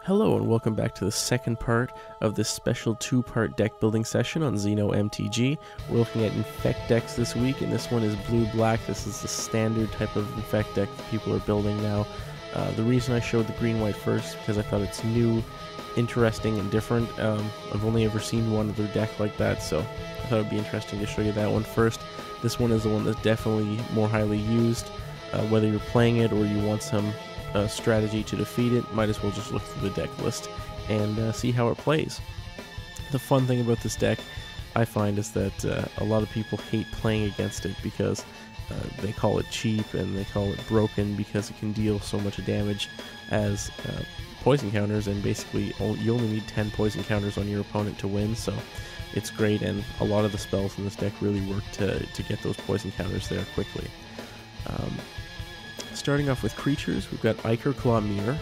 Hello and welcome back to the second part of this special two-part deck building session on Xeno MTG. We're looking at Infect decks this week, and this one is blue-black. This is the standard type of Infect deck that people are building now. The reason I showed the green-white first because I thought it's new, interesting, and different. I've only ever seen one other deck like that, so I thought it would be interesting to show you that one first. This one is the one that's definitely more highly used. Whether you're playing it or you want some strategy to defeat it, might as well just look through the deck list and see how it plays. The fun thing about this deck, I find, is that a lot of people hate playing against it because they call it cheap and they call it broken because it can deal so much damage as poison counters, and basically you only need 10 poison counters on your opponent to win, so it's great, and a lot of the spells in this deck really work to get those poison counters there quickly. Starting off with creatures, we've got Ichor Claw Mirror.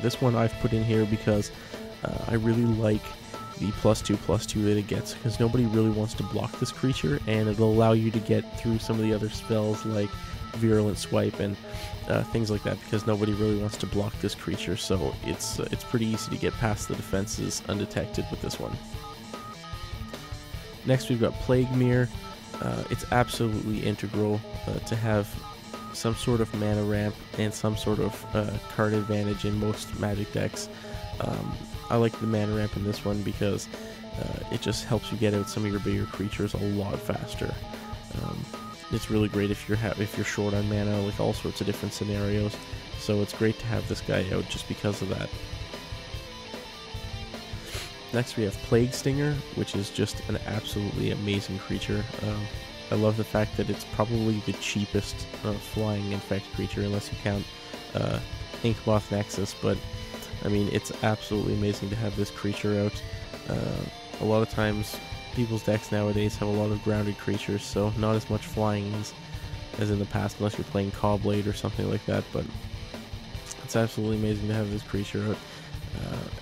This one I've put in here because I really like the +2/+2 that it gets, because nobody really wants to block this creature, and it'll allow you to get through some of the other spells like Virulent Swipe and things like that, because nobody really wants to block this creature, so it's pretty easy to get past the defenses undetected with this one. Next we've got Plague Mirror. It's absolutely integral to have some sort of mana ramp and some sort of card advantage in most Magic decks. I like the mana ramp in this one because it just helps you get out some of your bigger creatures a lot faster. It's really great if you're short on mana, like all sorts of different scenarios. So it's great to have this guy out just because of that. Next we have Plague Stinger, which is just an absolutely amazing creature. I love the fact that it's probably the cheapest flying Infect creature, unless you count Inkmoth Nexus, but I mean, it's absolutely amazing to have this creature out. A lot of times people's decks nowadays have a lot of grounded creatures, so not as much flying as in the past, unless you're playing Cobblade or something like that, but it's absolutely amazing to have this creature out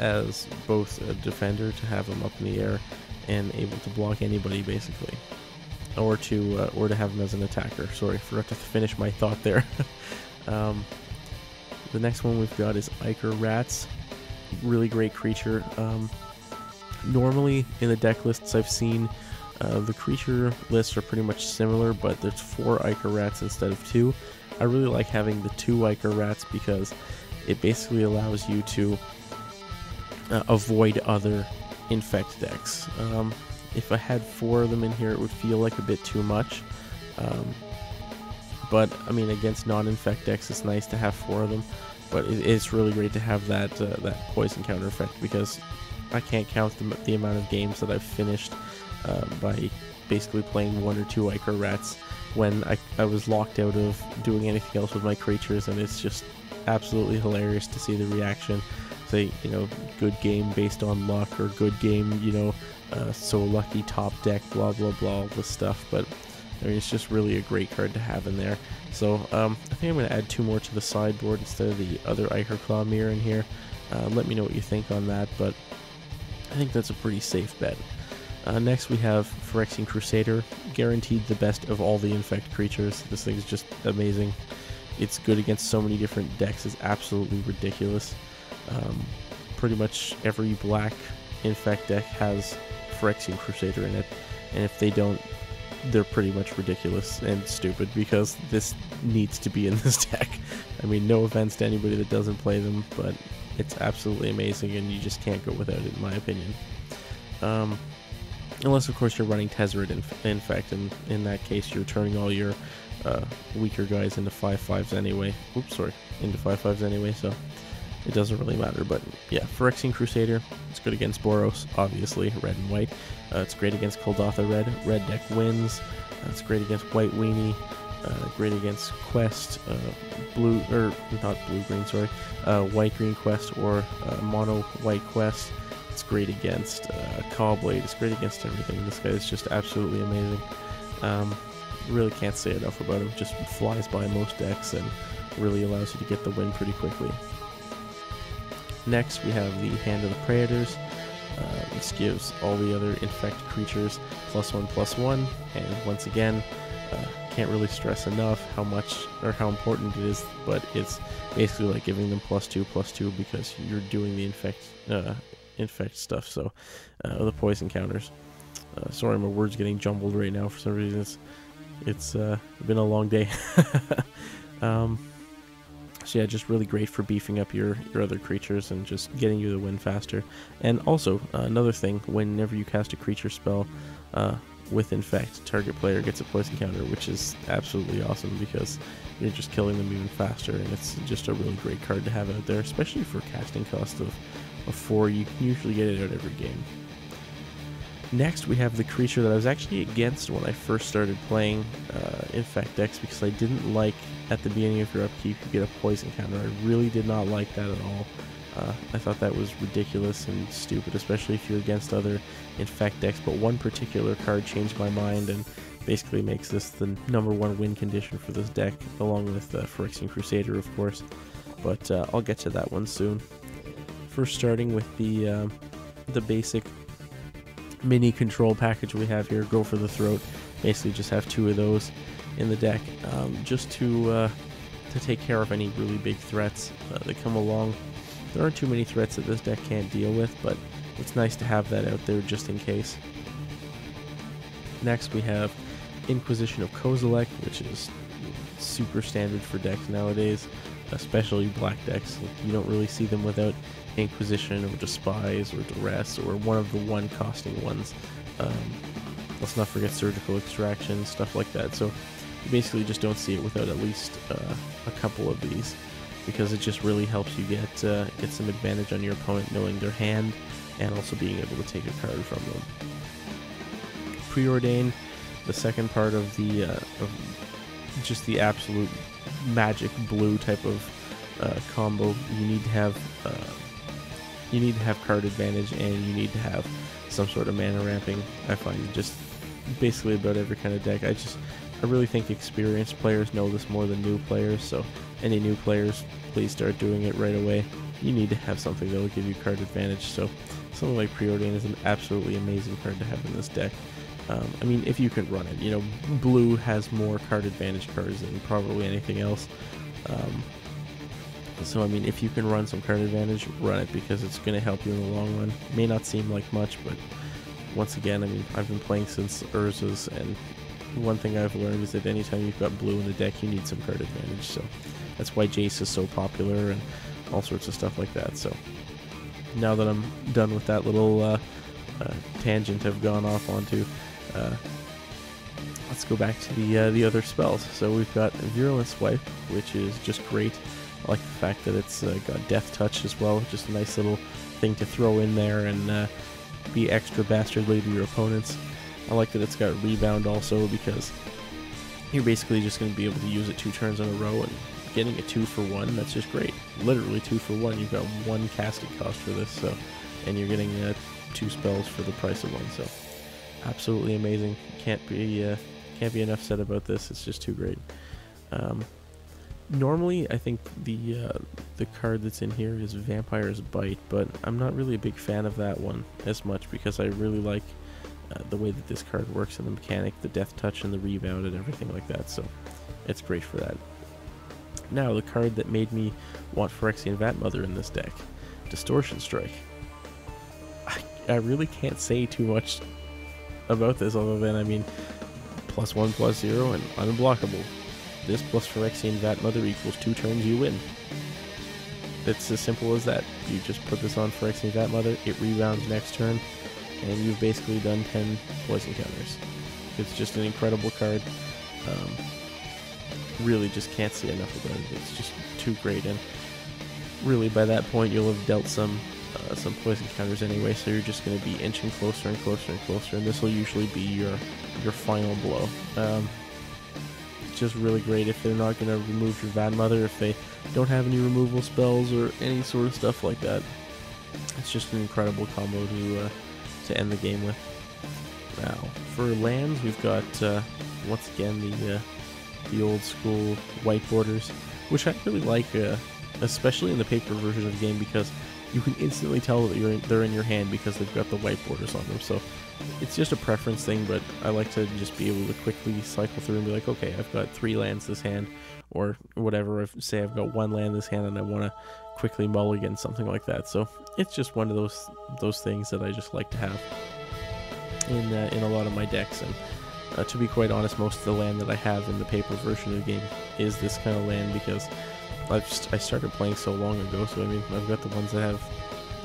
as both a defender, to have him up in the air and able to block anybody basically. Or to have him as an attacker. Sorry, forgot to finish my thought there. The next one we've got is Ichor Rats. Really great creature. Normally in the deck lists I've seen, the creature lists are pretty much similar, but there's 4 Ichor Rats instead of 2. I really like having the 2 Ichor Rats because it basically allows you to avoid other Infect decks. If I had 4 of them in here, it would feel like a bit too much. But, I mean, against non-Infect decks, it's nice to have 4 of them. But it's really great to have that poison counter effect, because I can't count the amount of games that I've finished by basically playing 1 or 2 Ichor Rats when I was locked out of doing anything else with my creatures, and it's just absolutely hilarious to see the reaction. Say, you know, good game based on luck, or good game, you know, so lucky top deck, blah blah blah, all this stuff. But I mean, it's just really a great card to have in there. So I think I'm going to add 2 more to the sideboard instead of the other Ichor Claw Mirror in here. Let me know what you think on that, but I think that's a pretty safe bet. Next we have Phyrexian Crusader, guaranteed the best of all the Infect creatures. This thing is just amazing. It's good against so many different decks, it's absolutely ridiculous. Pretty much every black Infect deck has Phyrexian Crusader in it, and if they don't, they're pretty much ridiculous and stupid, because this needs to be in this deck. I mean, no offense to anybody that doesn't play them, but it's absolutely amazing, and you just can't go without it, in my opinion. Unless, of course, you're running Tezzeret Infect, and in that case, you're turning all your weaker guys into 5/5s anyway. Oops, sorry, into 5/5s anyway, so it doesn't really matter. But yeah, Phyrexian Crusader, it's good against Boros, obviously, red and white. It's great against Kuldotha red deck wins. It's great against White Weenie, great against Quest, White Green Quest, or Mono White Quest. It's great against Cobblade, it's great against everything. This guy is just absolutely amazing. Really can't say enough about him, just flies by most decks and really allows you to get the win pretty quickly. Next we have the Hand of the Praetors. This gives all the other Infect creatures +1/+1, and once again can't really stress enough how much or how important it is, but it's basically like giving them +2/+2 because you're doing the infect stuff. So the poison counters. Sorry, my words getting jumbled right now for some reason. It's been a long day. So yeah, just really great for beefing up your other creatures and just getting you the win faster. And also, another thing, whenever you cast a creature spell with Infect, target player gets a poison counter, which is absolutely awesome because you're just killing them even faster, and it's just a really great card to have out there, especially for casting cost of 4. You can usually get it out every game. Next, we have the creature that I was actually against when I first started playing Infect decks because I didn't like, at the beginning of your upkeep, you get a poison counter. I really did not like that at all. I thought that was ridiculous and stupid, especially if you're against other Infect decks, but one particular card changed my mind and basically makes this the #1 win condition for this deck, along with Phyrexian Crusader, of course, but I'll get to that one soon. First, starting with the basic mini control package we have here, Go for the Throat. Basically just have 2 of those in the deck, just to take care of any really big threats that come along. There aren't too many threats that this deck can't deal with, but it's nice to have that out there just in case. Next we have Inquisition of Kozilek, which is super standard for decks nowadays, especially black decks. You don't really see them without Inquisition or Despise or Duress or one of the 1 costing ones. Let's not forget Surgical Extraction, stuff like that. So you basically just don't see it without at least a couple of these, because it just really helps you get some advantage on your opponent knowing their hand and also being able to take a card from them. Preordain, the second part of the of just the absolute magic blue type of combo. You need to have card advantage, and you need to have some sort of mana ramping. I find just basically about every kind of deck. I really think experienced players know this more than new players, so any new players, please start doing it right away. You need to have something that will give you card advantage, so something like Preordain is an absolutely amazing card to have in this deck. I mean, if you can run it. You know, blue has more card advantage cards than probably anything else. So I mean, if you can run some card advantage, run it, because it's going to help you in the long run. It may not seem like much, but once again, I mean, I've been playing since Urza's, and one thing I've learned is that anytime you've got blue in the deck, you need some card advantage. So that's why Jace is so popular and all sorts of stuff like that. So now that I'm done with that little tangent I've gone off onto, let's go back to the other spells. So we've got Virulent Swipe, which is just great. I like the fact that it's got Death Touch as well, just a nice little thing to throw in there and be extra bastardly to your opponents. I like that it's got Rebound also, because you're basically just going to be able to use it 2 turns in a row, and getting a 2 for 1, that's just great. Literally 2 for 1, you've got 1 casting cost for this, so, and you're getting 2 spells for the price of 1, so absolutely amazing. Can't be enough said about this. It's just too great. Normally, I think the card that's in here is Vampire's Bite, but I'm not really a big fan of that one as much, because I really like the way that this card works and the mechanic, the Death Touch and the Rebound and everything like that, so it's great for that. Now, the card that made me want Phyrexian Vatmother in this deck, Distortion Strike. I really can't say too much about this other than, I mean, +1/+0 and unblockable. This plus Phyrexian Vatmother equals 2 turns, you win. It's as simple as that. You just put this on Phyrexian Vatmother, it rebounds next turn, and you've basically done 10 poison counters. It's just an incredible card. Really just can't say enough about it. It's just too great, and really by that point you'll have dealt some poison counters anyway, so you're just going to be inching closer and closer and closer, and this will usually be your final blow. It's just really great if they're not going to remove your Vatmother, if they don't have any removal spells or any sort of stuff like that. It's just an incredible combo to end the game with. Now, for lands, we've got once again the old school white borders, which I really like, especially in the paper version of the game, because you can instantly tell that they're in your hand because they've got the white borders on them. So it's just a preference thing, but I like to just be able to quickly cycle through and be like, okay, I've got 3 lands this hand, or whatever. Say I've got 1 land this hand and I want to quickly mulligan, something like that. So it's just one of those things that I just like to have in a lot of my decks. And to be quite honest, most of the land that I have in the paper version of the game is this kind of land, because I started playing so long ago. So I mean, I've got the ones that have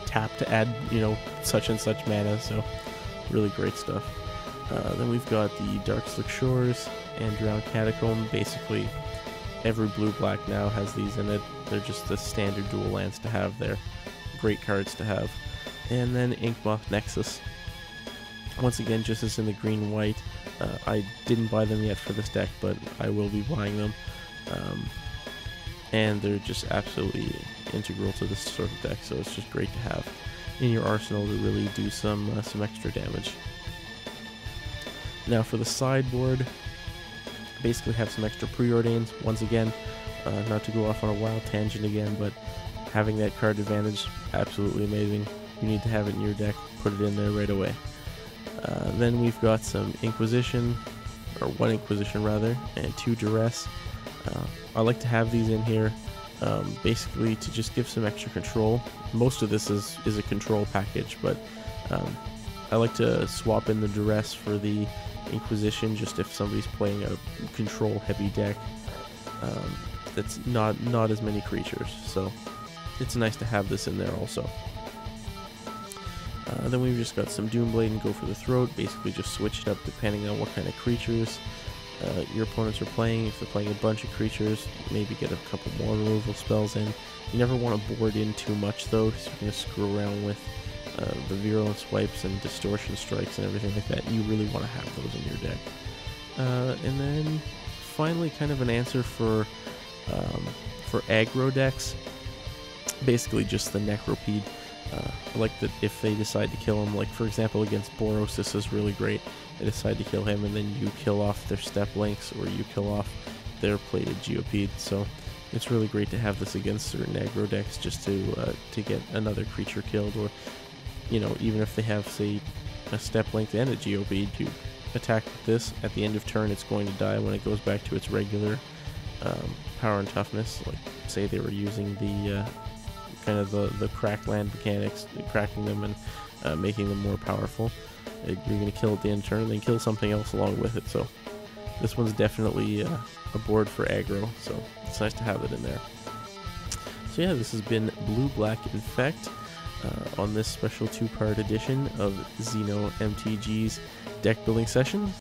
tap to add, you know, such and such mana. So really great stuff. Then we've got the Darkslick Shores and Drowned Catacomb. Basically, every blue-black now has these in it. They're just the standard dual lands to have there. Great cards to have. And then Inkmoth Nexus. Once again, just as in the green-white, I didn't buy them yet for this deck, but I will be buying them. And they're just absolutely integral to this sort of deck, so it's just great to have in your arsenal to really do some extra damage. Now for the sideboard, basically have some extra preordains. Once again, not to go off on a wild tangent again, but having that card advantage, absolutely amazing. You need to have it in your deck, put it in there right away. Then we've got some Inquisition, or 1 Inquisition rather, and 2 Duress. I like to have these in here, basically to just give some extra control. Most of this is a control package, but I like to swap in the Duress for the Inquisition, just if somebody's playing a control heavy deck that's not as many creatures. So it's nice to have this in there also. Then we've just got some Doomblade and Go for the Throat. Basically just switch it up depending on what kind of creatures your opponents are playing. If they're playing a bunch of creatures, maybe get a couple more removal spells in. You never want to board in too much though, because you're going to screw around with the Virulent Swipes and Distortion Strikes and everything like that. You really want to have those in your deck. And then finally, kind of an answer for aggro decks. Basically just the Necropede. I like that if they decide to kill him, like for example against Boros, this is really great. They decide to kill him and then you kill off their Step Links, or you kill off their Plated Geopede. So it's really great to have this against certain aggro decks, just to get another creature killed. Or, you know, even if they have, say, a Step Link and a Geopede, you attack with this. At the end of turn, it's going to die when it goes back to its regular power and toughness. Like, say they were using the kind of the crack land mechanics, cracking them and making them more powerful. You're going to kill at the end of turn and then kill something else along with it. So this one's definitely a board for aggro, so it's nice to have it in there. So yeah, this has been Blue-Black Infect on this special 2-part edition of Xeno MTG's deck building session.